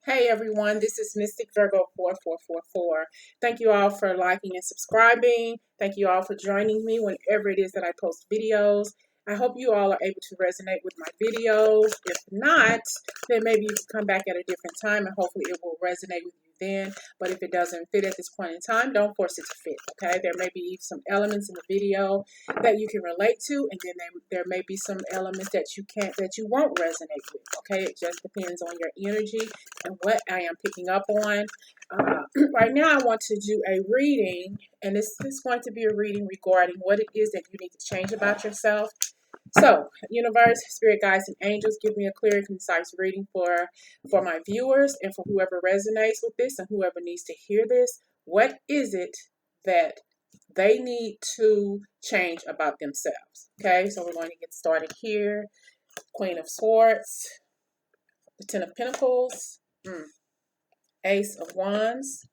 Hey everyone, this is Mystic Virgo 4444. Thank you all for liking and subscribing. Thank you all for joining me whenever it is that I post videos. I hope you all are able to resonate with my videos. If not, then maybe you can come back at a different time and hopefully it will resonate with you then. But if it doesn't fit at this point in time, don't force it to fit, okay? There may be some elements in the video that you can relate to, and then there may be some elements that you won't resonate with, okay? It just depends on your energy and what I am picking up on. Right now, I want to do a reading, and this is going to be a reading regarding what it is that you need to change about yourself. So, universe, spirit guides, and angels, give me a clear and concise reading for my viewers and for whoever resonates with this and whoever needs to hear this. What is it that they need to change about themselves? Okay, so we're going to get started here. Queen of Swords, the Ten of Pentacles, Ace of Wands,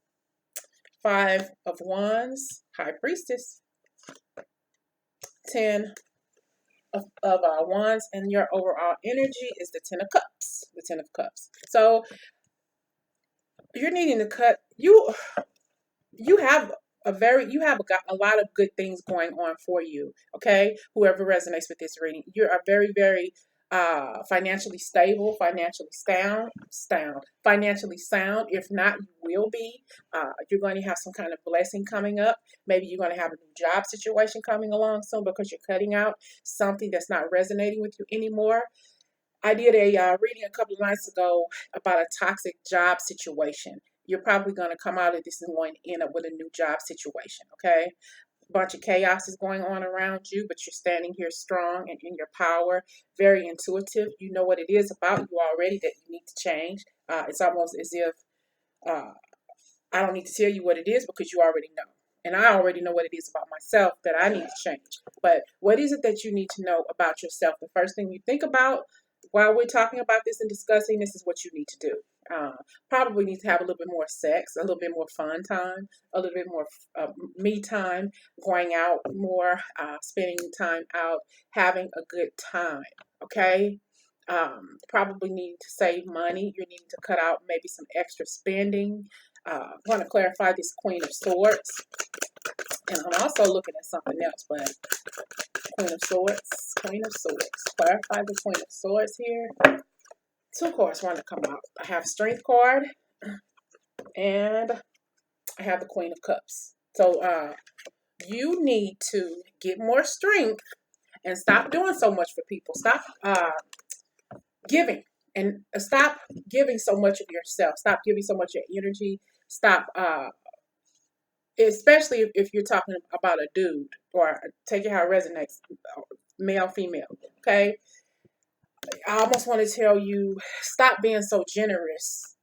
Five of Wands, High Priestess, Ten of Wands, and your overall energy is the Ten of Cups. The Ten of Cups. So you're needing to cut. You have a lot of good things going on for you. Okay, whoever resonates with this reading, you are very financially stable, financially sound. If not, you will be. You're going to have some kind of blessing coming up. Maybe you're going to have a new job situation coming along soon because you're cutting out something that's not resonating with you anymore. I did a reading a couple of nights ago about a toxic job situation. You're probably going to come out of this and going to end up with a new job situation, okay? A bunch of chaos is going on around you, but you're standing here strong and in your power, very intuitive. You know what it is about you already that you need to change. It's almost as if I don't need to tell you what it is because you already know. And I already know what it is about myself that I need to change. But what is it that you need to know about yourself? The first thing you think about while we're talking about this and discussing this is what you need to do. Probably need to have a little bit more sex, a little bit more fun time, a little bit more me time, going out more, spending time out, having a good time. Okay. Probably need to save money. You're needing to cut out maybe some extra spending. I want to clarify this Queen of Swords. And I'm also looking at something else, but Queen of Swords, Queen of Swords. Clarify the Queen of Swords here. Two cards want to come out. I have Strength card, and I have the Queen of Cups. So you need to get more strength and stop doing so much for people. Stop giving and stop giving so much of yourself. Stop giving so much of your energy. Stop especially if you're talking about a dude, or take it how it resonates, male, female, okay? I almost want to tell you, stop being so generous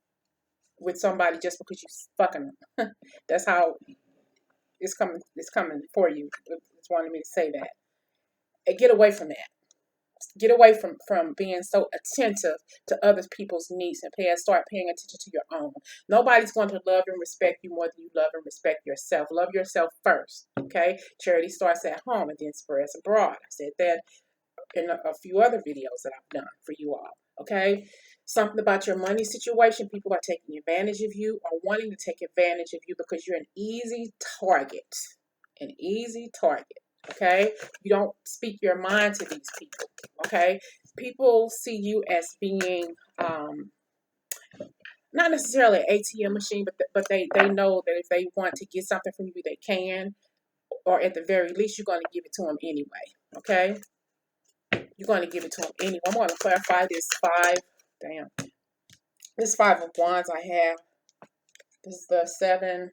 with somebody just because you fucking them. That's how it's coming for you. It's wanting me to say that. And get away from that. Get away from being so attentive to other people's needs and start paying attention to your own. Nobody's going to love and respect you more than you love and respect yourself. Love yourself first, okay? Charity starts at home and then spreads abroad. I said that in a few other videos that I've done for you all, okay? Something about your money situation. People are taking advantage of you or wanting to take advantage of you because you're an easy target. An easy target. Okay, you don't speak your mind to these people. Okay, people see you as being not necessarily an ATM machine, but they know that if they want to get something from you, they can, or at the very least, you're going to give it to them anyway. Okay, you're going to give it to them anyway. I'm going to clarify this this Five of Wands I have. This is the Seven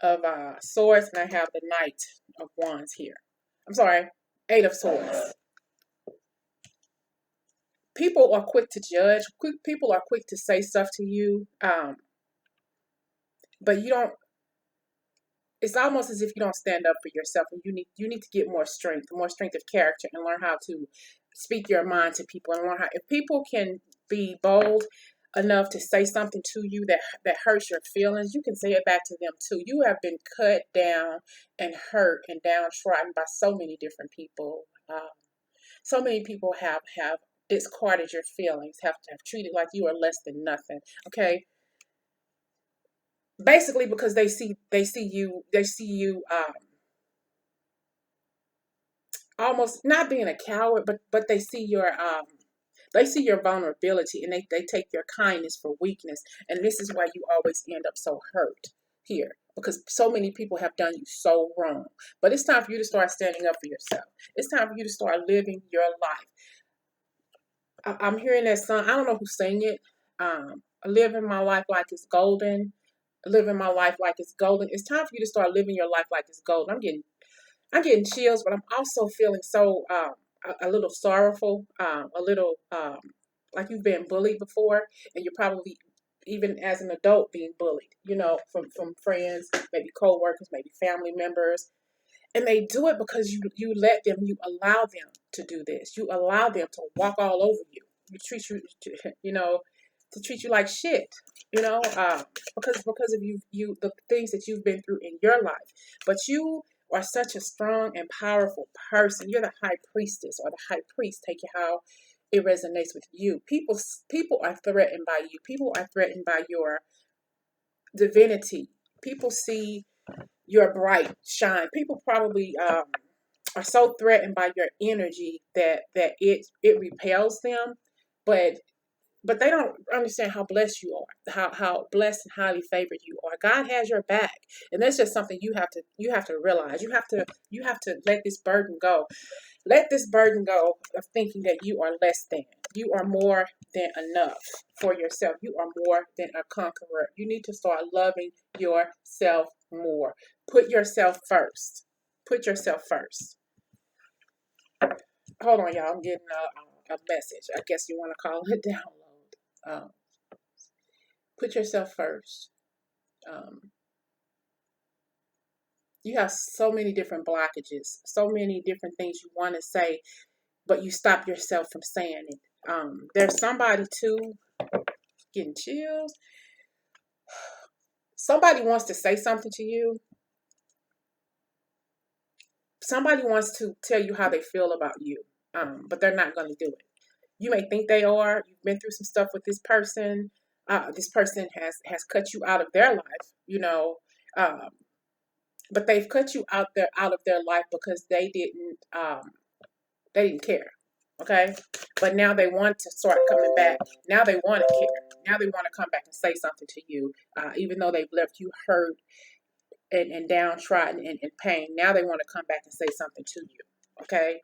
of Swords, and I have the Knight of Wands here. I'm sorry, Eight of Swords. People are quick to judge. People are quick to say stuff to you, but you don't. It's almost as if you don't stand up for yourself, and you need to get more strength of character, and learn how to speak your mind to people, and learn how. If people can be bold enough to say something to you that hurts your feelings, you can say it back to them too. You have been cut down and hurt and downtrodden by so many different people. So many people have discarded your feelings, have treated like you are less than nothing. Okay, basically because they see you almost not being a coward, but they see your vulnerability, and they take your kindness for weakness. And this is why you always end up so hurt here, because so many people have done you so wrong. But it's time for you to start standing up for yourself. It's time for you to start living your life. I'm hearing that song. I don't know who sang it. Living my life like it's golden. Living my life like it's golden. It's time for you to start living your life like it's golden. I'm getting chills, but I'm also feeling so a little sorrowful, a little like you've been bullied before, and you're probably even as an adult being bullied. From friends, maybe coworkers, maybe family members, and they do it because you allow them to do this. You allow them to walk all over you. You treat you know, to treat you like shit. Because of the things that you've been through in your life. But you are such a strong and powerful person. You're the high priestess or the high priest. Take it how it resonates with you. People are threatened by you. People are threatened by your divinity. People see your bright shine. People probably are so threatened by your energy that it repels them, but they don't understand how blessed you are, how blessed and highly favored you are. God has your back, and that's just something you have to realize. You have to let this burden go. Let this burden go of thinking that you are less than. You are more than enough for yourself. You are more than a conqueror. You need to start loving yourself more. Put yourself first. Put yourself first. Hold on, y'all. I'm getting a message. I guess you want to call it download. Put yourself first. Um, you have so many different blockages, so many different things you want to say, but you stop yourself from saying it. There's somebody too, getting chills. Somebody wants to say something to you. Somebody wants to tell you how they feel about you, but they're not going to do it. You may think they are. You've been through some stuff with this person. This person has cut you out of their life, um, but they've cut you out of their life because they didn't care. Okay, but now they want to start coming back. Now they want to care. Now they want to come back and say something to you, even though they've left you hurt and downtrodden and in pain. Now they want to come back and say something to you. Okay,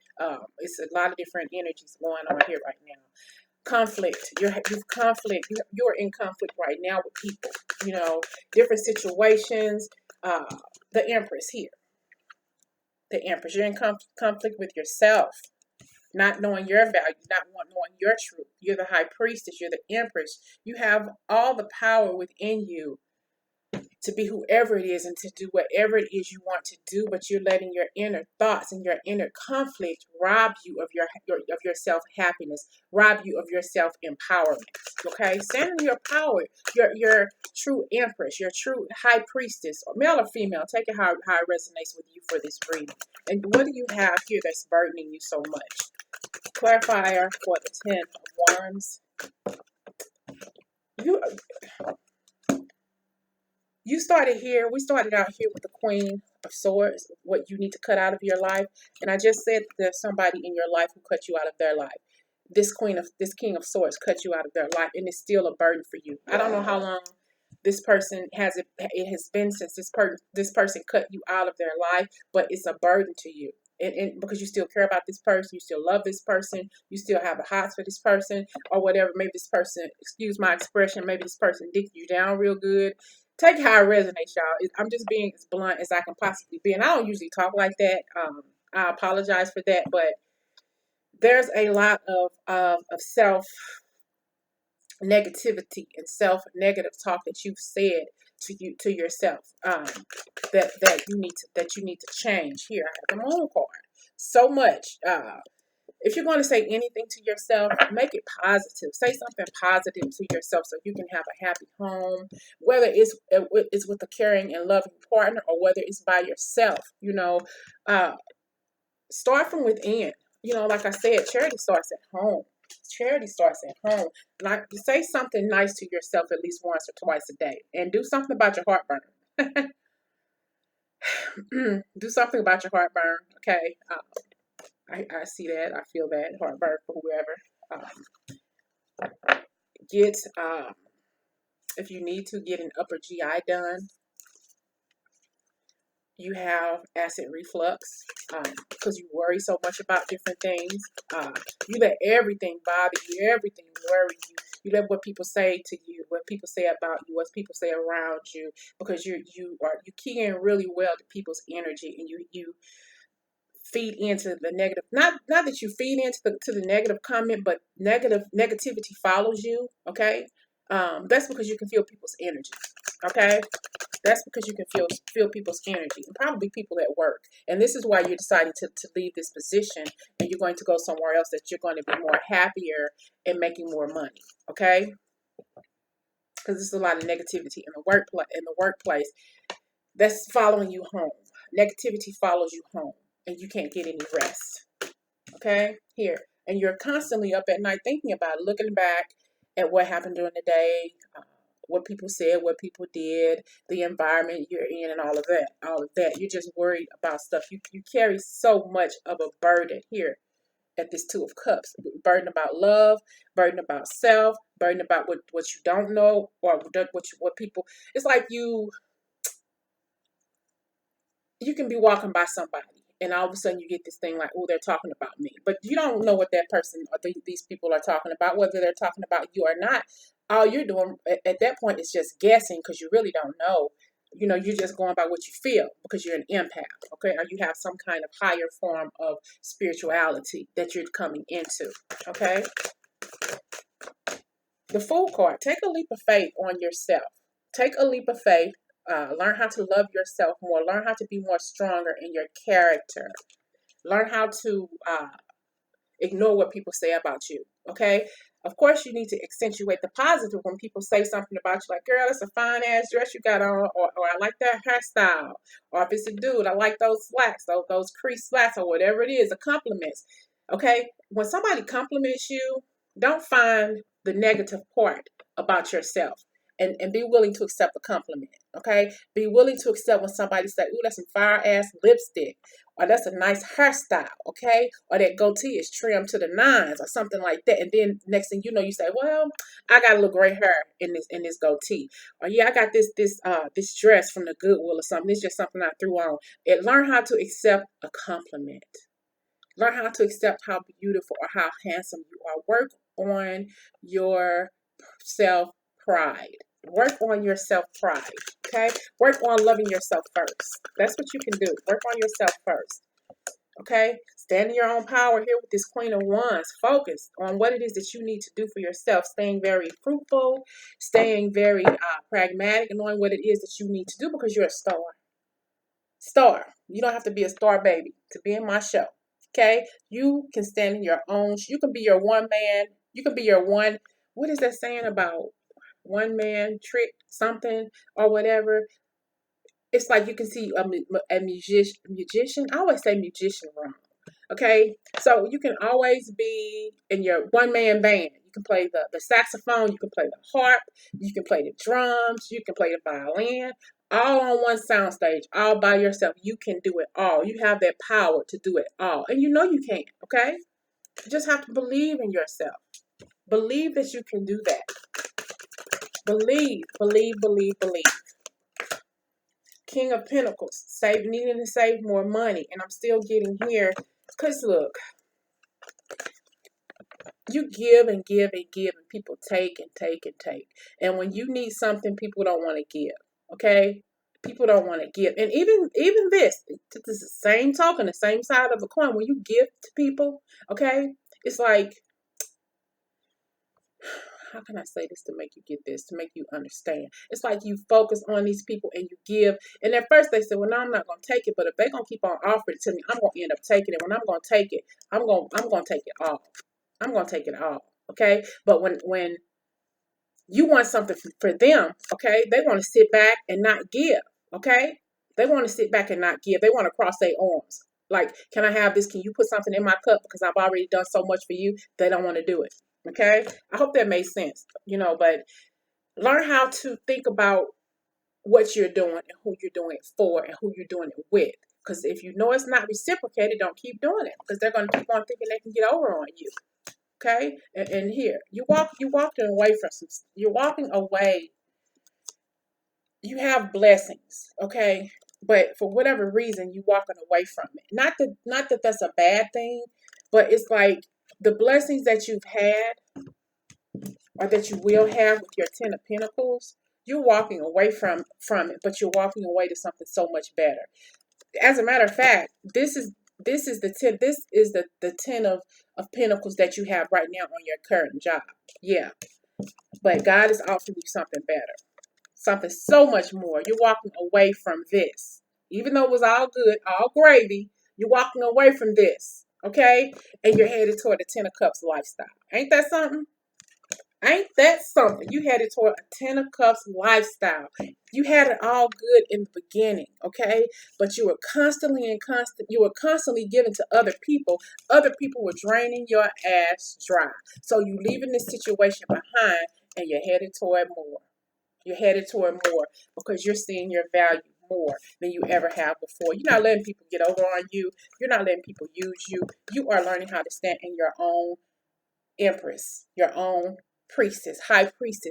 it's a lot of different energies going on here right now. Conflict. You're in conflict right now with people. Different situations. The Empress here. The Empress. You're in conflict with yourself, not knowing your value, not knowing your truth. You're the high priestess. You're the Empress. You have all the power within you to be whoever it is and to do whatever it is you want to do, but you're letting your inner thoughts and your inner conflict rob you of your self happiness, rob you of your self empowerment. Okay, stand in your power, your true empress, your true high priestess, or male or female. Take it how it resonates with you for this reading. And what do you have here that's burdening you so much? Clarifier for the 10 of Wands. We started out here with the Queen of Swords, what you need to cut out of your life. And I just said there's somebody in your life who cut you out of their life. This King of Swords cut you out of their life, and it's still a burden for you. I don't know how long this person it has been since this person cut you out of their life, but it's a burden to you. And because you still care about this person, you still love this person, you still have a heart for this person, or whatever. Maybe this person, excuse my expression, maybe this person dicked you down real good. Take how it resonates, y'all. I'm just being as blunt as I can possibly be, and I don't usually talk like that. I apologize for that, but there's a lot of self negativity and self negative talk that you've said to yourself, that you need to change. Here, I have the Moon card. So much. If you're going to say anything to yourself, make it positive. Say something positive to yourself so you can have a happy home, whether it's with a caring and loving partner or whether it's by yourself. Start from within. Like I said, charity starts at home. Charity starts at home. Like, say something nice to yourself at least once or twice a day, and do something about your heartburn. Do something about your heartburn. Okay, I see that. I feel that heartburn for whoever. Get if you need to get an upper GI done. You have acid reflux because you worry so much about different things. You let everything bother you, everything worry you. You let what people say to you, what people say about you, what people say around you, because you key in really well to people's energy, and you feed into the negative. Not that you feed into the negative comment, but negativity follows you. Okay, that's because you can feel people's energy. Okay. That's because you can feel people's energy, and probably people at work. And this is why you're deciding to leave this position, and you're going to go somewhere else that you're going to be more happier and making more money. Okay? Because there's a lot of negativity in the workplace that's following you home. Negativity follows you home, and you can't get any rest. Okay? Here. And you're constantly up at night thinking about it, looking back at what happened during the day, what people said, what people did, the environment you're in, and all of that. All of that. You're just worried about stuff. You carry so much of a burden here at this Two of Cups. Burden about love, burden about self, burden about what you don't know, or what people. It's like you can be walking by somebody, and all of a sudden you get this thing like, oh, they're talking about me. But you don't know what that person or these people are talking about, whether they're talking about you or not. All you're doing at that point is just guessing, because you really don't know. You're just going by what you feel, because you're an empath, okay? Or you have some kind of higher form of spirituality that you're coming into, okay? The Fool card. Take a leap of faith on yourself. Take a leap of faith. Learn how to love yourself more. Learn how to be more stronger in your character. Learn how to ignore what people say about you. Okay? Of course, you need to accentuate the positive when people say something about you, like, girl, that's a fine ass dress you got on, or I like that hairstyle. Or if it's a dude, I like those slacks, those crease slacks, or whatever it is, a compliment. Okay? When somebody compliments you, don't find the negative part about yourself. And be willing to accept the compliment, okay? Be willing to accept when somebody say, ooh, that's some fire-ass lipstick, or that's a nice hairstyle, okay? Or that goatee is trimmed to the nines, or something like that. And then next thing you know, you say, well, I got a little gray hair in this goatee. Or yeah, I got this dress from the Goodwill or something. It's just something I threw on. Learn how to accept a compliment. Learn how to accept how beautiful or how handsome you are. Work on your self-pride. Work on your self-pride, okay? Work on loving yourself first. That's what you can do. Work on yourself first, okay? Stand in your own power here with this Queen of Wands. Focus on what it is that you need to do for yourself. Staying very fruitful, staying very pragmatic, and knowing what it is that you need to do, because you're a star. Star. You don't have to be a star baby to be in my show, okay? You can stand in your own. You can be your one man. You can be your one. What is that saying about one man trick something or whatever? It's like you can see a musician. I always say musician wrong. Okay, so you can always be in your one man band. You can play the saxophone, you can play the harp, you can play the drums, you can play the violin, all on one soundstage, all by yourself. You can do it all. You have that power to do it all, and you know you can. Okay, you just have to believe in yourself. Believe that you can do that. Believe, believe, believe, believe. King of Pentacles, needing to save more money, and I'm still getting here, because look, you give and give and give, and people take and take and take. And when you need something, people don't want to give. Okay? People don't want to give. And even this is the same token, the same side of the coin. When you give to people, okay, it's like, how can I say this to make you get this, to make you understand? It's like you focus on these people and you give. And at first they say, well, no, I'm not going to take it. But if they're going to keep on offering it to me, I'm going to end up taking it. When I'm going to take it, I'm going to take it all. I'm going to take it all. Okay. But when you want something for them, okay, they want to sit back and not give. Okay. They want to sit back and not give. They want to cross their arms. Like, can I have this? Can you put something in my cup because I've already done so much for you? They don't want to do it. Okay. I hope that made sense, but learn how to think about what you're doing and who you're doing it for and who you're doing it with. Because if you know it's not reciprocated, don't keep doing it because they're going to keep on thinking they can get over on you. Okay. And here you're walking away from some, you're walking away. You have blessings. Okay. But for whatever reason, you're walking away from it. Not that that's a bad thing, but it's like the blessings that you've had or that you will have with your Ten of Pentacles, you're walking away from it, but you're walking away to something so much better. As a matter of fact, the 10 of Pentacles that you have right now on your current job. Yeah. But God is offering you something better. Something so much more. You're walking away from this. Even though it was all good, all gravy, you're walking away from this. Okay? And you're headed toward the 10 of Cups lifestyle. Ain't that something? Ain't that something? You headed toward a Ten of Cups lifestyle. You had it all good in the beginning, okay? But you were constantly giving to other people. Other people were draining your ass dry. So you leaving this situation behind and you're headed toward more. You're headed toward more because you're seeing your value more than you ever have before. You're not letting people get over on you. You're not letting people use you. You are learning how to stand in your own empress, your own priestess, high priest,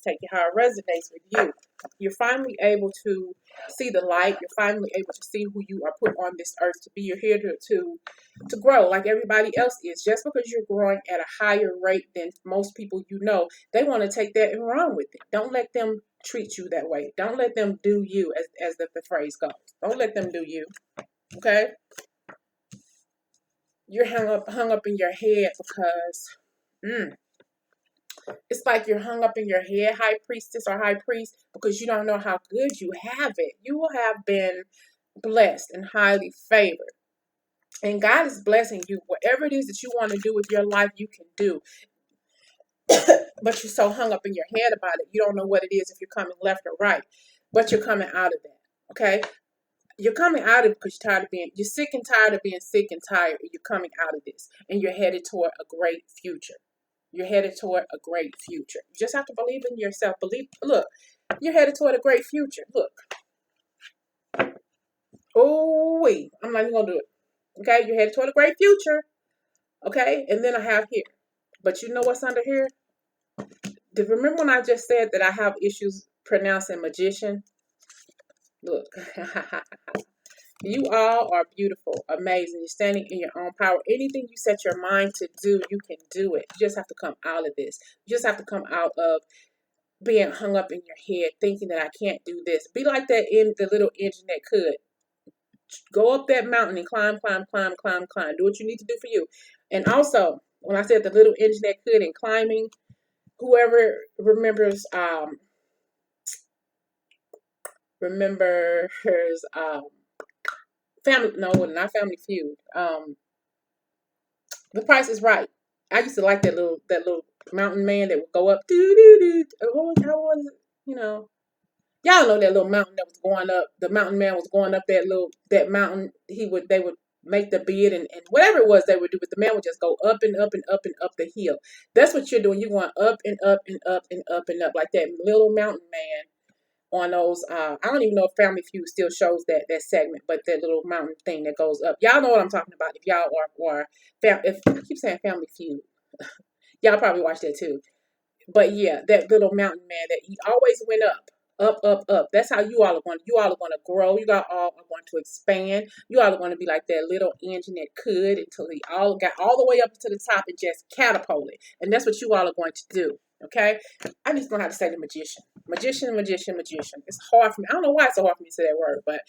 take it how it resonates with you. You're finally able to see the light. You're finally able to see who you are put on this earth to be. You're here to grow like everybody else is. Just because you're growing at a higher rate than most people they want to take that and run with it. Don't let them treat you that way. Don't let them do you, as the phrase goes. Don't let them do you. Okay? You're hung up in your head because it's like you're hung up in your head, high priestess or high priest, because you don't know how good you have it. You will have been blessed and highly favored. And God is blessing you. Whatever it is that you want to do with your life, you can do. But you're so hung up in your head about it, you don't know what it is if you're coming left or right. But you're coming out of that. Okay? You're coming out of it because you're sick and tired of being sick and tired. And you're coming out of this. And you're headed toward a great future. You're headed toward a great future. You just have to believe in yourself. Look, you're headed toward a great future. Look. Oh, wait. I'm not even going to do it. Okay? You're headed toward a great future. Okay? And then I have here. But you know what's under here? Remember when I just said that I have issues pronouncing magician? Look. You all are beautiful, amazing. You're standing in your own power. Anything you set your mind to do, you can do it. You just have to come out of this. You just have to come out of being hung up in your head, thinking that I can't do this. Be like that in the little engine that could. Go up that mountain and climb. Do what you need to do for you. And also, when I said the little engine that could and climbing, whoever remembers not Family Feud. The Price is Right. I used to like that little mountain man that would go up. How was it? Y'all know that little mountain that was going up. The mountain man was going up that mountain. They would make the bid and whatever it was they would do, but the man would just go up and up and up and up the hill. That's what you're doing. You're going up and up and up and up and up like that little mountain man on those. I don't even know if Family Feud still shows that segment, but that little mountain thing that goes up. Y'all know what I'm talking about. If y'all if I keep saying Family Feud, y'all probably watch that too. But yeah, that little mountain man that he always went up. That's how you all are going. You all are going to grow. You all are going to expand. You all are going to be like that little engine that could until he all got all the way up to the top and just catapulted. And that's what you all are going to do. Okay, I just know how to say the magician. It's hard for me. I don't know why it's so hard for me to say that word, but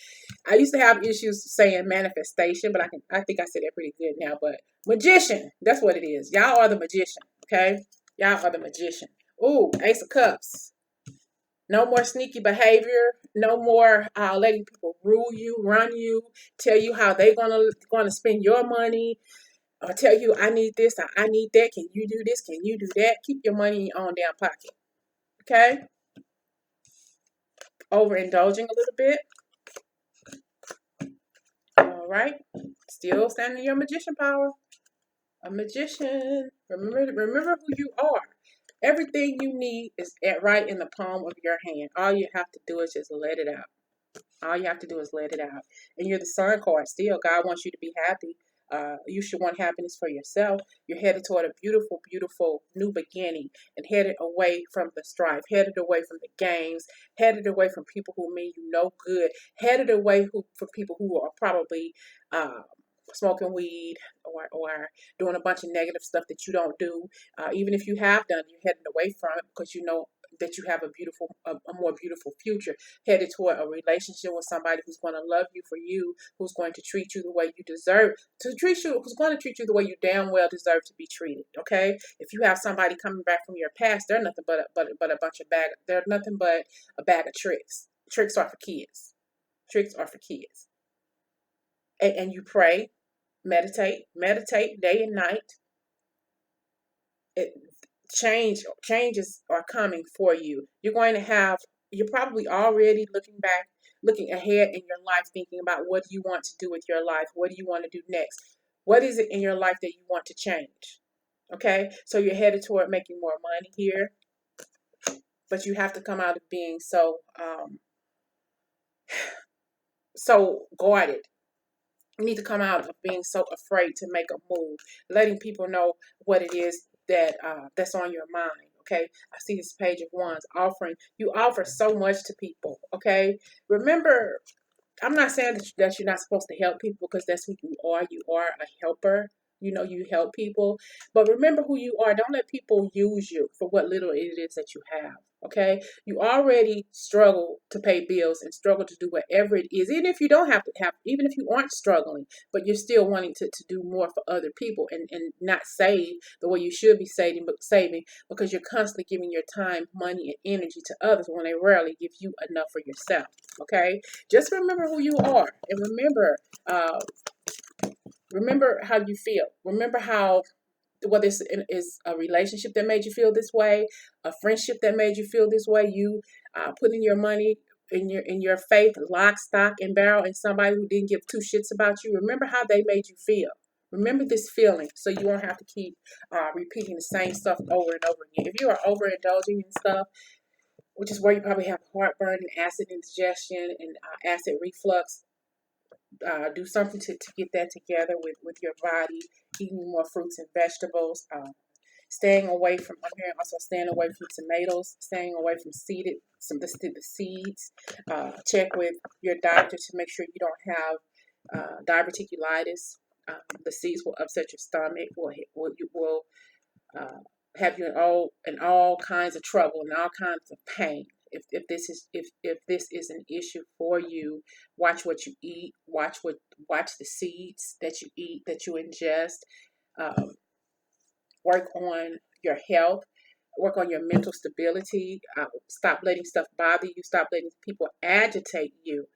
I used to have issues saying manifestation, but I think I said that pretty good now. But magician, that's what it is. Y'all are the magician. Okay, y'all are the magician. Ooh, Ace of Cups. No more sneaky behavior. No more letting people rule you, run you, tell you how they're gonna spend your money, or tell you I need this or I need that. Can you do this? Can you do that? Keep your money in your own damn pocket. Okay? Overindulging a little bit. All right? Still standing in your magician power. A magician. Remember who you are. Everything you need is right in the palm of your hand. All you have to do is just let it out. All you have to do is let it out. And you're the sun card still. God wants you to be happy. You should want happiness for yourself. You're headed toward a beautiful, beautiful new beginning and headed away from the strife, headed away from the games, headed away from people who mean you no good, headed away from people who are probably smoking weed or doing a bunch of negative stuff that you don't do. Even if you have done, you're heading away from it because you know that you have a more beautiful future, headed toward a relationship with somebody who's going to love you for you, who's going to treat you the way you deserve to treat you, who's going to treat you the way you damn well deserve to be treated. Okay, if you have somebody coming back from your past, they're nothing but a bunch of they're nothing but a bag of tricks. Tricks are for kids. Tricks are for kids. And you pray, meditate day and night. It, changes are coming for you. You're probably already looking ahead in your life, thinking about what do you want to do with your life? What do you want to do next? What is it in your life that you want to change? Okay, so you're headed toward making more money here, but you have to come out of being so guarded. You need to come out of being so afraid to make a move, letting people know what it is that's on your mind. Okay, I see this page of wands offering. You offer so much to people. Okay, remember, I'm not saying that you're not supposed to help people because that's who you are. You are a helper. You know, you help people. But remember who you are. Don't let people use you for what little it is that you have. Okay? You already struggle to pay bills and struggle to do whatever it is. Even if you don't have to have, even if you aren't struggling, but you're still wanting to do more for other people and not save the way you should be saving because you're constantly giving your time, money, and energy to others when they rarely give you enough for yourself. Okay? Just remember who you are, and remember how you feel. Remember how whether it's is a relationship that made you feel this way, a friendship that made you feel this way, you putting your money in your faith, lock, stock, and barrel, in somebody who didn't give two shits about you. Remember how they made you feel. Remember this feeling, so you won't have to keep repeating the same stuff over and over again. If you are overindulging in stuff, which is where you probably have heartburn and acid indigestion and acid reflux, do something to get that together with your body, eating more fruits and vegetables, staying away from, I'm hearing also staying away from tomatoes, staying away from the seeds. Check with your doctor to make sure you don't have diverticulitis. The seeds will upset your stomach, will have you in all kinds of trouble and all kinds of pain. If this is an issue for you, watch what you eat. Watch the seeds that you eat, that you ingest. Work on your health. Work on your mental stability. Stop letting stuff bother you. Stop letting people agitate you.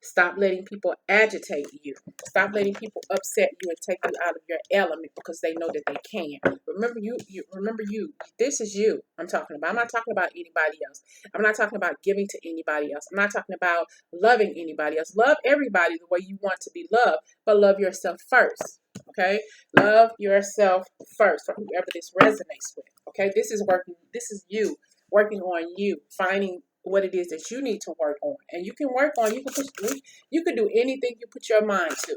Stop letting people agitate you. Stop letting people upset you and take you out of your element because they know that they can. Remember you. This is you I'm talking about. I'm not talking about anybody else. I'm not talking about giving to anybody else. I'm not talking about loving anybody else. Love everybody the way you want to be loved, but love yourself first. Okay? Love yourself first for whoever this resonates with. Okay? This is you working on you, finding what it is that you need to work on, and you can do anything you put your mind to.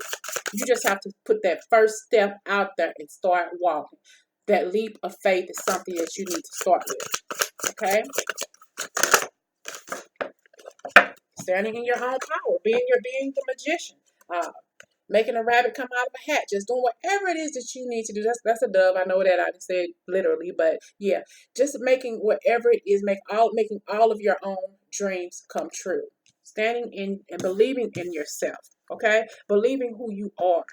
You just have to put that first step out there and start walking. That leap of faith is something that you need to start with. Okay, standing in your own power, being the magician, making a rabbit come out of a hat, just doing whatever it is that you need to do. That's a dove. I know that I didn't say it literally, but yeah, just making whatever it is, making all of your own dreams come true. Standing in and believing in yourself. Okay, believing who you are.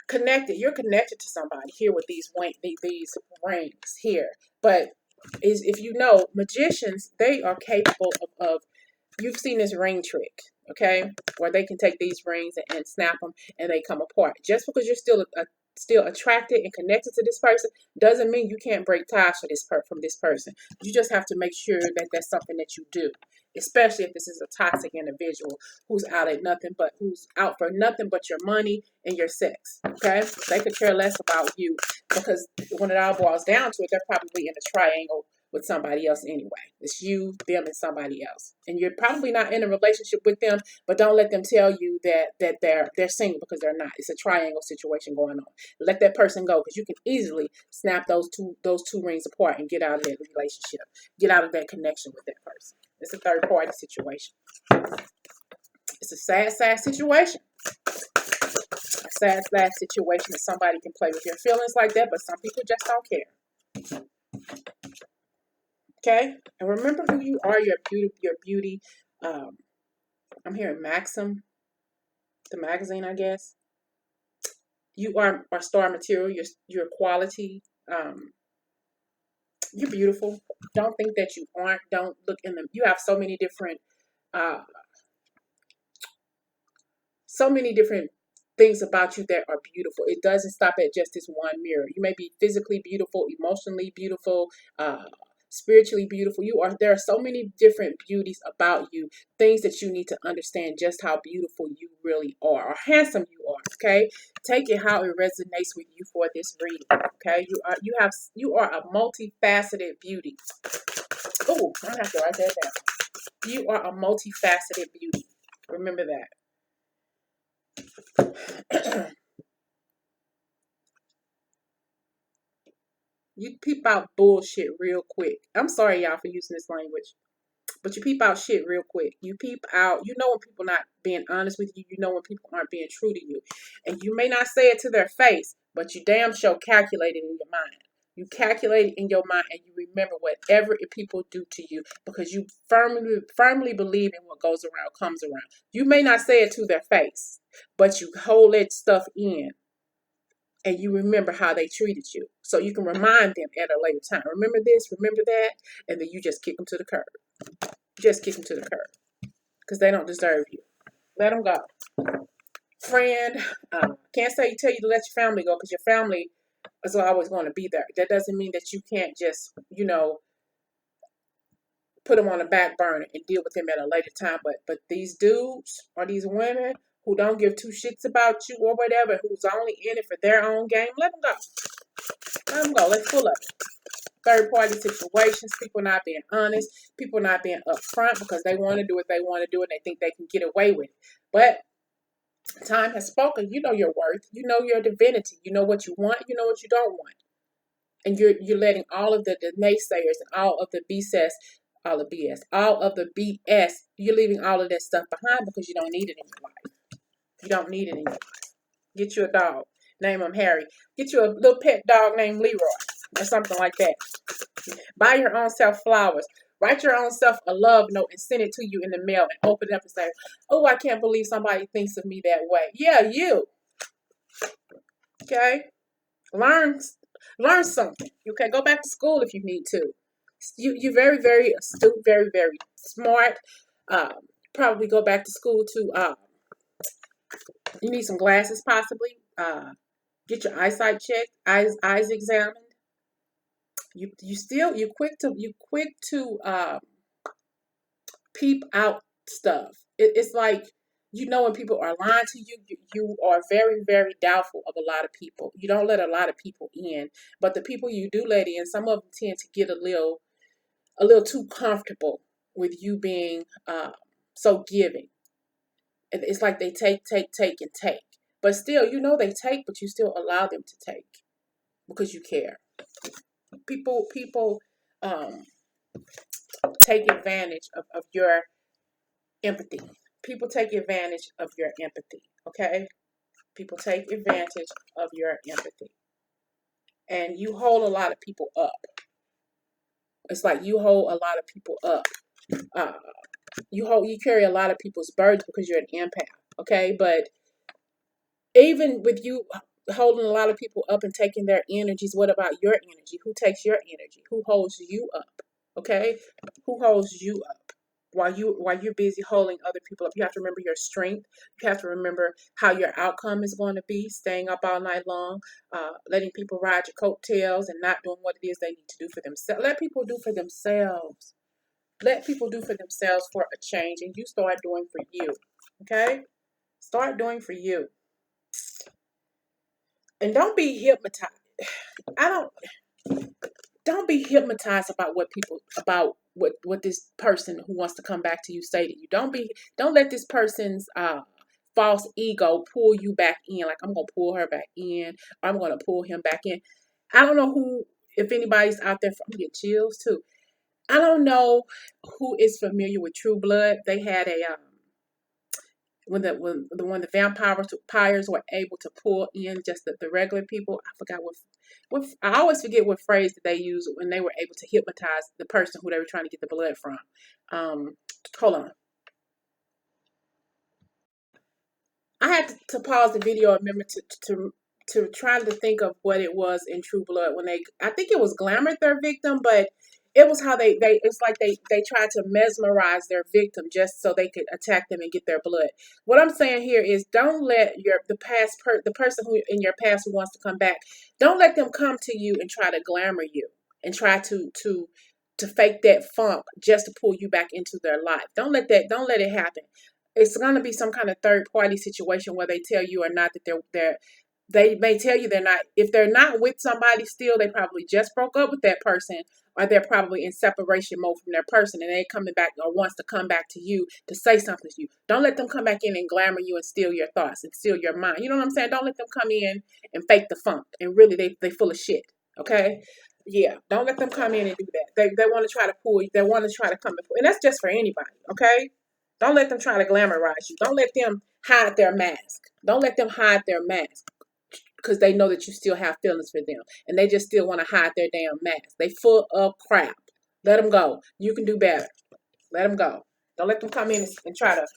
Connected. You're connected to somebody here with these rings here, but if you know magicians, they are capable of you've seen this ring trick, okay, where they can take these rings and snap them and they come apart. Just because you're still still attracted and connected to this person, doesn't mean you can't break ties for from this person. You just have to make sure that that's something that you do, especially if this is a toxic individual who's out for nothing but your money and your sex. Okay, they could care less about you, because when it all boils down to it, they're probably in a triangle with somebody else anyway. It's you, them, and somebody else, and you're probably not in a relationship with them. But don't let them tell you that they're single, because they're not. It's a triangle situation going on. Let that person go, because you can easily snap those two rings apart and get out of that relationship, get out of that connection with that person. It's a third party situation. It's a sad situation. A sad situation that somebody can play with your feelings like that, but some people just don't care. Okay, and remember who you are. Your beauty. I'm hearing Maxim, the magazine, I guess. You are star material. Your quality. You're beautiful. Don't think that you aren't. Don't look in them. You have so many different things about you that are beautiful. It doesn't stop at just this one mirror. You may be physically beautiful, emotionally beautiful, spiritually beautiful. There are so many different beauties about you, things that you need to understand just how beautiful you really are, or handsome you are. Okay, take it how it resonates with you for this reading. Okay, you are a multifaceted beauty. Oh, I have to write that down. You are a multifaceted beauty. Remember that. You peep out bullshit real quick. I'm sorry, y'all, for using this language, but you peep out shit real quick. You peep out, you know when people not being honest with you. You know when people aren't being true to you. And you may not say it to their face, but you damn sure calculate it in your mind. You calculate it in your mind, and you remember whatever people do to you, because you firmly believe in what goes around comes around. You may not say it to their face, but you hold that stuff in, and you remember how they treated you. So you can remind them at a later time. Remember this, remember that, and then you just kick them to the curb. Just kick them to the curb, because they don't deserve you. Let them go. Friend, can't tell you to let your family go, because your family is always going to be there. That doesn't mean that you can't just, put them on the back burner and deal with them at a later time. But these dudes or these women who don't give two shits about you or whatever, who's only in it for their own game, let them go. Let them go. Let's pull up. Third party situations, people not being honest, people not being upfront because they want to do what they want to do and they think they can get away with it. But time has spoken. You know your worth. You know your divinity. You know what you want. You know what you don't want. And you're letting all of the naysayers and all of the BS, all of the BS, you're leaving all of that stuff behind because you don't need it in your life. You don't need it in your life. Get you a dog. Name him Harry. Get you a little pet dog named Leroy or something like that. Buy your own self flowers. Write your own self a love note and send it to you in the mail and open it up and say, oh, I can't believe somebody thinks of me that way. Yeah, you. Okay? Learn something. Okay? Go back to school if you need to. You're very, very astute, very, very smart. Probably go back to school to, you need some glasses possibly. Get your eyesight checked, eyes examined. You quick to peep out stuff. It's like, when people are lying to you, you are very, very doubtful of a lot of people. You don't let a lot of people in, but the people you do let in, some of them tend to get a little too comfortable with you being so giving. And it's like they take, and take. But still, they take, but you still allow them to take because you care. People take advantage of your empathy. People take advantage of your empathy, okay? People take advantage of your empathy. And you hold a lot of people up. It's like you hold a lot of people up. You carry a lot of people's burdens because you're an empath, okay? But even with you holding a lot of people up and taking their energies, what about your energy? Who takes your energy? Who holds you up? Okay? Who holds you up? while you're busy holding other people up. You have to remember your strength. You have to remember how your outcome is going to be, staying up all night long, letting people ride your coattails and not doing what it is they need to do for themselves. Let people do for themselves. Let people do for themselves for a change, and you start doing for you. Okay? Start doing for you. And don't be hypnotized. I don't be hypnotized about what this person who wants to come back to you say to you. Don't let this person's false ego pull you back in. Like, I'm gonna pull her back in, or I'm gonna pull him back in. I don't know if anybody's out there. I'm getting chills too. I don't know who is familiar with True Blood. They had a when the vampires were able to pull in just the regular people. I forgot what I always forget what phrase that they used when they were able to hypnotize the person who they were trying to get the blood from. Hold on. I had to pause the video and remember to try to think of what it was in True Blood when I think it was glamored their victim, but it was how it's like they tried to mesmerize their victim just so they could attack them and get their blood. What I'm saying here is, don't let the person who in your past who wants to come back, don't let them come to you and try to glamour you and try to fake that funk just to pull you back into their life. Don't let it happen. It's going to be some kind of third party situation where they tell you or not that they may tell you they're not. If they're not with somebody still, they probably just broke up with that person, or they're probably in separation mode from their person, and they're coming back or wants to come back to you to say something to you. Don't let them come back in and glamour you and steal your thoughts and steal your mind. You know what I'm saying? Don't let them come in and fake the funk, and really they full of shit. Okay? Yeah, don't let them come in and do that. They want to try to pull you. They want to try to come and that's just for anybody. Okay? Don't let them try to glamorize you. Don't let them hide their mask. Don't let them hide their mask, because they know that you still have feelings for them, and they just still want to hide their damn mask. They full of crap. Let them go. You can do better. Let them go. Don't let them come in and try to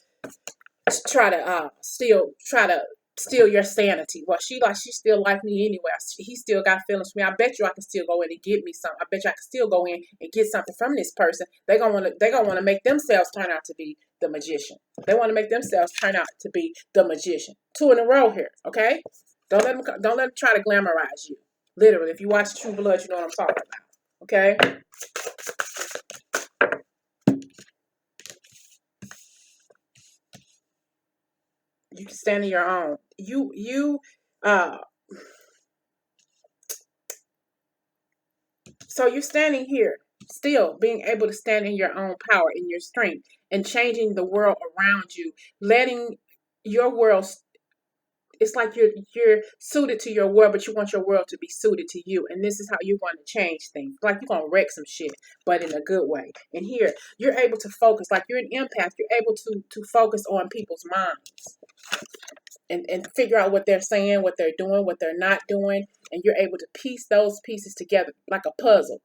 steal your sanity. Well, she still like me anyway. He still got feelings for me. I bet you I can still go in and get me some. I bet you I can still go in and get something from this person. They're gonna want to make themselves turn out to be the magician. They want to make themselves turn out to be the magician. 2 in a row here, okay? Don't let them try to glamorize you. Literally, if you watch True Blood, you know what I'm talking about. Okay? You can stand on your own. So you're standing here, still being able to stand in your own power, in your strength, and changing the world around you, letting your world. It's like you're suited to your world, but you want your world to be suited to you, and this is how you're going to change things. Like, you're gonna wreck some shit, but in a good way. And here, you're able to focus. Like, you're an empath. You're able to focus on people's minds and figure out what they're saying, what they're doing, what they're not doing, and you're able to piece those pieces together like a puzzle.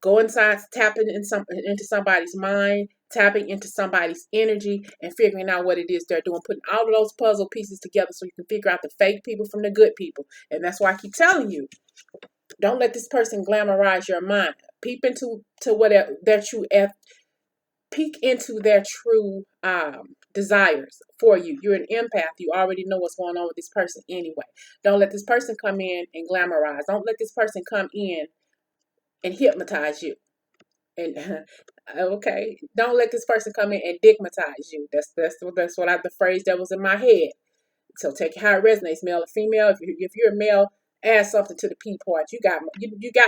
Go inside, tapping into somebody's mind, tapping into somebody's energy, and figuring out what it is they're doing. Putting all of those puzzle pieces together so you can figure out the fake people from the good people. And that's why I keep telling you, don't let this person glamorize your mind. Peep into what their true peek into their true desires for you. You're an empath. You already know what's going on with this person anyway. Don't let this person come in and glamorize. Don't let this person come in and hypnotize you. And okay, don't let this person come in and digmatize you. That's the phrase that was in my head. So take it how it resonates, male or female. If you're a male, add something to the P part. You got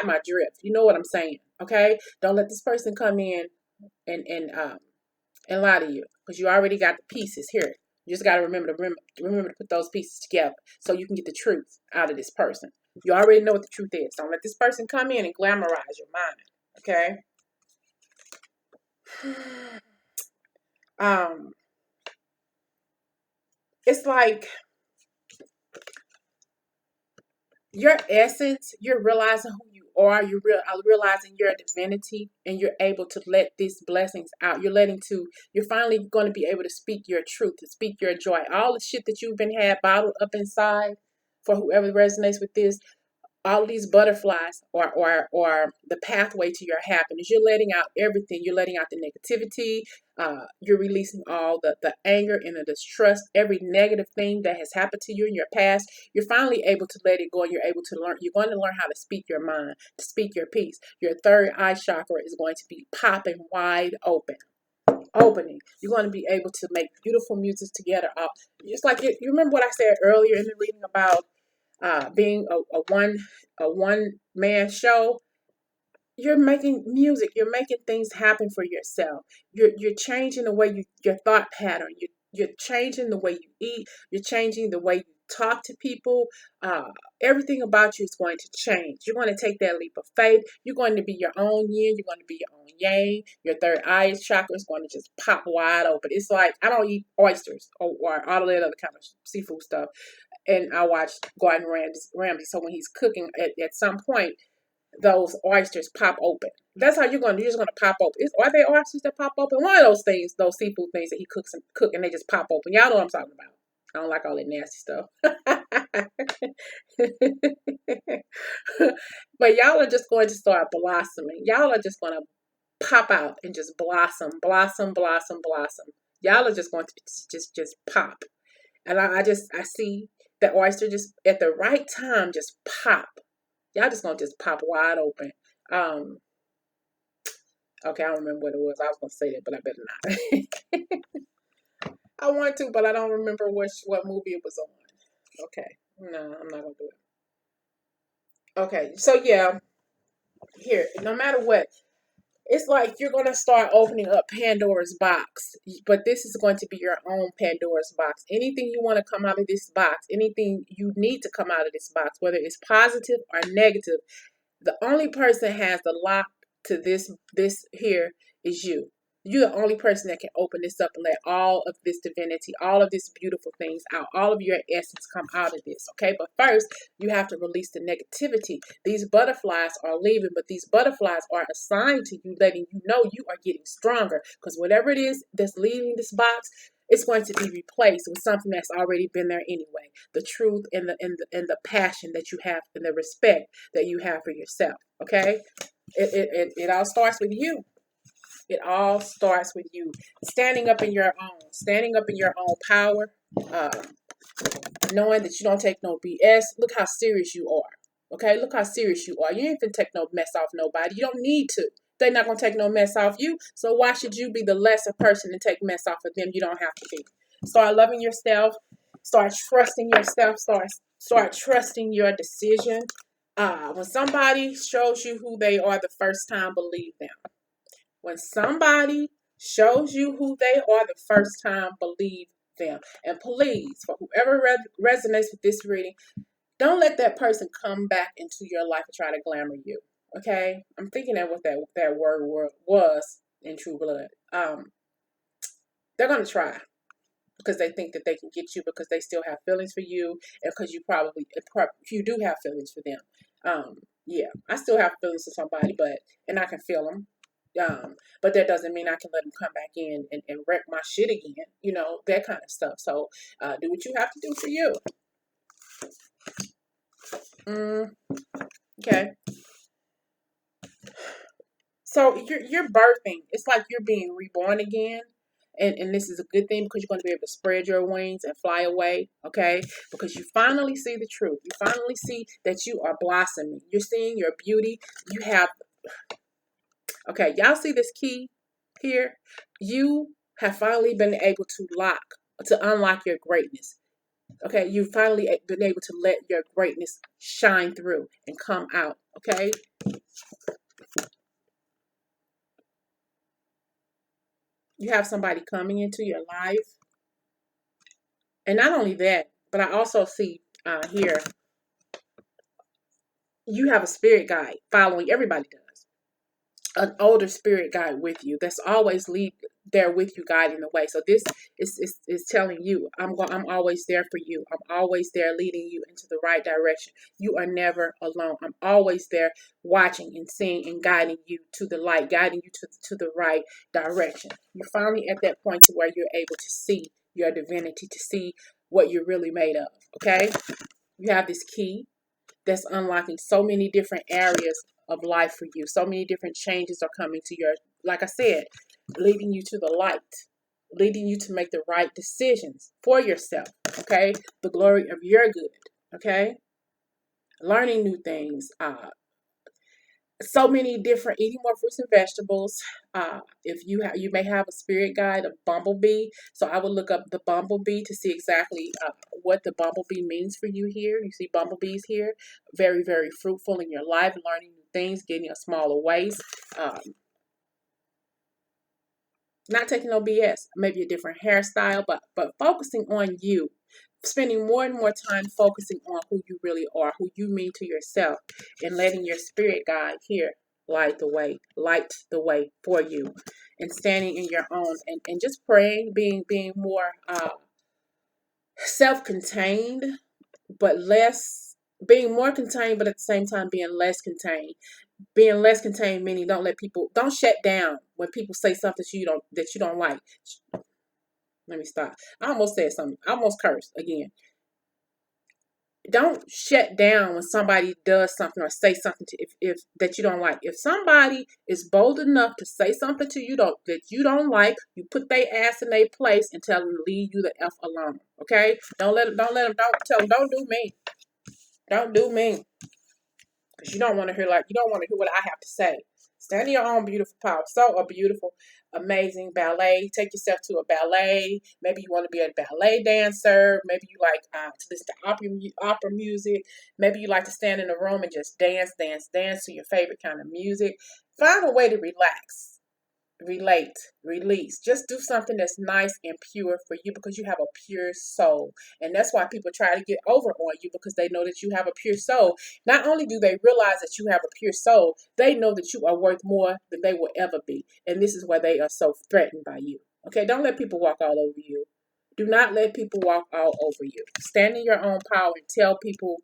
my drift. You know what I'm saying, okay? Don't let this person come in and lie to you, because you already got the pieces here. You just got to remember to put those pieces together so you can get the truth out of this person. You already know what the truth is. Don't let this person come in and glamorize your mind, okay? It's like your essence, you're realizing who you are, you're realizing your divinity, and you're able to let these blessings out. You're finally going to be able to speak your truth, to speak your joy. All the shit that you've been had bottled up inside, for whoever resonates with this, all of these butterflies or the pathway to your happiness. You're letting out everything. You're letting out the negativity. You're releasing all the anger and the distrust, every negative thing that has happened to you in your past. You're finally able to let it go, and you're able to learn. You're going to learn how to speak your mind, to speak your peace. Your third eye chakra is going to be popping wide opening. You're going to be able to make beautiful music together. It's like you remember what I said earlier in the reading about being a one man show. You're making music. You're making things happen for yourself. You're changing the way your thought pattern. You're changing the way you eat. You're changing the way you talk to people. Everything about you is going to change. You're going to take that leap of faith. You're going to be your own yin. You're going to be your own yang. Your third eye chakra is going to just pop wide open. It's like I don't eat oysters or all of that other kind of seafood stuff, and I watch Gordon Ramsay. So when he's cooking, at some point, those oysters pop open. That's how you're gonna do. You're just gonna pop open. Are they oysters that pop open? One of those things, those seafood things that he cook and they just pop open. Y'all know what I'm talking about. I don't like all that nasty stuff. But y'all are just going to start blossoming. Y'all are just gonna pop out and just blossom, blossom, blossom, blossom. Y'all are just going to just pop. And I see the oyster just at the right time just pop. Y'all just gonna just pop wide open. Okay, I don't remember what it was. I was gonna say that, but I better not. I want to, but I don't remember what movie it was on. Okay, no, I'm not gonna do it. Okay, so yeah, here, no matter what, it's like you're going to start opening up Pandora's box, but this is going to be your own Pandora's box. Anything you want to come out of this box, anything you need to come out of this box, whether it's positive or negative, the only person has the lock to this here is you. You're the only person that can open this up and let all of this divinity, all of these beautiful things out, all of your essence come out of this. Okay, but first you have to release the negativity. These butterflies are leaving, but these butterflies are assigned to you, letting you know you are getting stronger, because whatever it is that's leaving this box, it's going to be replaced with something that's already been there anyway. The truth and the passion that you have and the respect that you have for yourself. Okay, it all starts with you. It all starts with you standing up in your own power, knowing that you don't take no BS. Look how serious you are. Okay, look how serious you are. You ain't finna take no mess off nobody. You don't need to. They're not gonna take no mess off you. So why should you be the lesser person to take mess off of them? You don't have to be. Start loving yourself. Start trusting yourself. Start trusting your decision. When somebody shows you who they are the first time, believe them. When somebody shows you who they are the first time, believe them. And please, for whoever resonates with this reading, don't let that person come back into your life and try to glamour you. Okay? I'm thinking that what that word was in True Blood. They're going to try because they think that they can get you because they still have feelings for you, and because you do have feelings for them. Yeah, I still have feelings for somebody, and I can feel them. But that doesn't mean I can let them come back in and wreck my shit again, that kind of stuff. So do what you have to do for you. Okay. So you're birthing. It's like you're being reborn again. And this is a good thing because you're going to be able to spread your wings and fly away, okay? Because you finally see the truth. You finally see that you are blossoming. You're seeing your beauty. You have, okay, y'all see this key here? You have finally been able to unlock your greatness. Okay, you've finally been able to let your greatness shine through and come out, okay? You have somebody coming into your life. And not only that, but I also see here, you have a spirit guide following. Everybody does. An older spirit guide with you that's always there with you, guiding the way. So this is telling you, I'm always there for you. I'm always there leading you into the right direction. You are never alone. I'm always there watching and seeing and guiding you to the light, guiding you to the right direction. You're finally at that point to where you're able to see your divinity, to see what you're really made of. Okay? You have this key. that's unlocking so many different areas of life for you. So many different changes are coming to your, like I said, leading you to the light, leading you to make the right decisions for yourself. Okay, the glory of your good. Okay, learning new things. So many different, eating more fruits and vegetables. If you have, you may have a spirit guide, a bumblebee. So I would look up the bumblebee to see exactly what the bumblebee means for you here. You see bumblebees here, very, very fruitful in your life, learning new things, getting a smaller waist. Not taking no BS, maybe a different hairstyle, but focusing on you, spending more and more time focusing on who you really are, who you mean to yourself, and letting your spirit guide here light the way for you, and standing in your own, and just praying, being more self-contained, but less, being more contained, but at the same time being less contained. Being less contained meaning don't shut down when people say something that you don't like. Let me stop. I almost said something. I almost cursed again. Don't shut down when somebody does something or say something to if that you don't like. If somebody is bold enough to say something to you that you don't like, you put their ass in their place and tell them to leave you the F alone. Okay? Don't tell them, don't do me. Don't do me. Because you don't want to hear what I have to say. Stand in your own beautiful power. So a beautiful, amazing ballet. Take yourself to a ballet. Maybe you want to be a ballet dancer. Maybe you like to listen to opera music. Maybe you like to stand in a room and just dance to your favorite kind of music. Find a way to relax, relate, release. Just do something that's nice and pure for you because you have a pure soul. And that's why people try to get over on you, because they know that you have a pure soul. Not only do they realize that you have a pure soul, they know that you are worth more than they will ever be. And this is why they are so threatened by you. Okay, don't let people walk all over you. Do not let people walk all over you. Stand in your own power and tell people,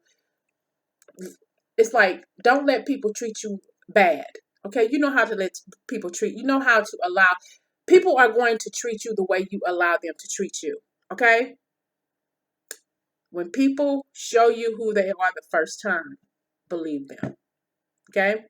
it's like, don't let people treat you bad. Okay, you know how to let people treat you, know how to allow people are going to treat you the way you allow them to treat you. Okay, when people show you who they are the first time, believe them. Okay,